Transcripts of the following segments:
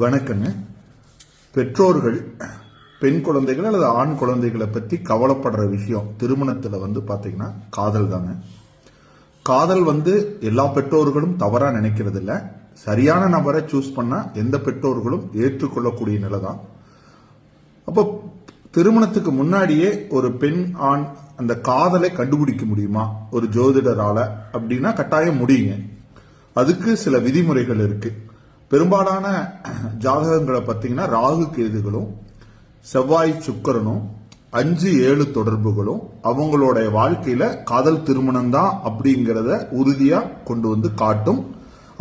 வணக்கங்க. பெற்றோர்கள் பெண் குழந்தைகள் அல்லது ஆண் குழந்தைகளை பத்தி கவலைப்படுற விஷயம் திருமணத்துல பாத்தீங்கன்னா காதல் தாங்க. காதல் எல்லா பெற்றோர்களும் தவறா நினைக்கிறது இல்ல. சரியான நபரை சூஸ் பண்ணா எந்த பெற்றோர்களும் ஏற்றுக்கொள்ளக்கூடிய நிலை தான். அப்போ திருமணத்துக்கு முன்னாடியே ஒரு பெண் ஆண் அந்த காதலை கண்டுபிடிக்க முடியுமா ஒரு ஜோதிடரால அப்படின்னா கட்டாயம் முடியுங்க. அதுக்கு சில விதிமுறைகள் இருக்கு. பெரும்பாலான ஜாதகங்களை பார்த்தீங்கன்னா ராகு கேதுகளும் செவ்வாய் சுக்கிரனும் 5-7 தொடர்புகளும் அவங்களோட வாழ்க்கையில காதல் திருமணம் தான் அப்படிங்கிறத உறுதியா கொண்டு காட்டும்.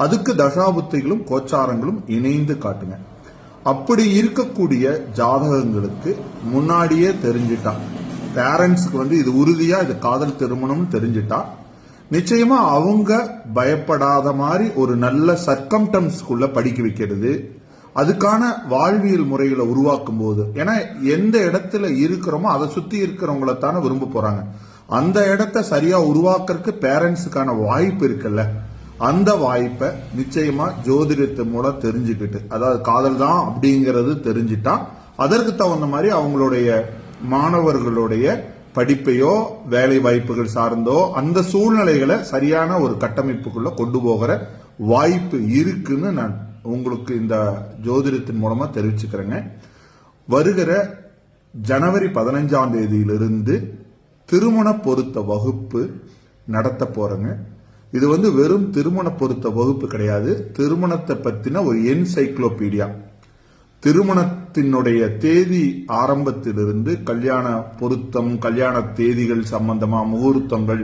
அதுக்கு தசாபுத்திகளும் கோச்சாரங்களும் இணைந்து காட்டுங்க. அப்படி இருக்கக்கூடிய ஜாதகங்களுக்கு முன்னாடியே தெரிஞ்சிட்டா, பேரண்ட்ஸ்க்கு இது உறுதியா இது காதல் திருமணம் தெரிஞ்சிட்டா நிச்சயமா அவங்க பயப்படாத மாதிரி ஒரு நல்ல சர்க்கம்டன்ஸ்குள்ள படிக்க வைக்கிறது, அதுக்கான வாழ்வியல் முறைகளை உருவாக்கும் போது, ஏன்னா எந்த இடத்துல இருக்கிறோமோ அதை சுத்தி இருக்கிறவங்கள தானே விரும்ப போறாங்க. அந்த இடத்த சரியா உருவாக்குறதுக்கு பேரண்ட்ஸுக்கான வாய்ப்பு இருக்குல்ல, அந்த வாய்ப்பை நிச்சயமா ஜோதிடத்து மூலம் தெரிஞ்சுக்கிட்டு, அதாவது காதல் தான் அப்படிங்கறது தெரிஞ்சுட்டா அதற்கு தகுந்த மாதிரி அவங்களுடைய மாணவர்களுடைய படிப்பையோ வேலை வாய்ப்புகள் சார்ந்தோ அந்த சூழ்நிலைகளை சரியான ஒரு கட்டமைப்புக்குள்ள கொண்டு போகிற வாய்ப்பு இருக்குன்னு நான் உங்களுக்கு இந்த ஜோதிடத்தின் மூலமா தெரிவிச்சுக்கிறேங்க. வருகிற ஜனவரி 15ஆம் தேதியிலிருந்து திருமண பொருத்த வகுப்பு நடத்த போறேங்க. இது வெறும் திருமண பொருத்த வகுப்பு கிடையாது, திருமணத்தை பத்தின ஒரு என்சைக்ளோபீடியா. திருமணத்தினுடைய தேதி ஆரம்பத்திலிருந்து கல்யாண பொருத்தம், கல்யாண தேதிகள் சம்பந்தமா முகூர்த்தங்கள்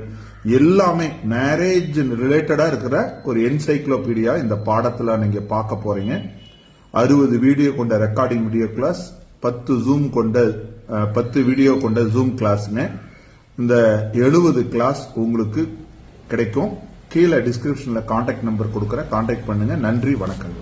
எல்லாமே மேரேஜ் ரிலேட்டடா இருக்கிற ஒரு என்சைக்ளோபீடியா இந்த பாடத்துல நீங்க பார்க்க போறீங்க. 60 வீடியோ கொண்ட ரெக்கார்டிங் வீடியோ கிளாஸ், 10 வீடியோ கொண்ட ஜூம் கிளாஸ்ங்க. இந்த 70 கிளாஸ் உங்களுக்கு கிடைக்கும். கீழே டிஸ்கிரிப்ஷன்ல கான்டாக்ட் நம்பர் கொடுக்கறேன், கான்டாக்ட் பண்ணுங்க. நன்றி, வணக்கம்.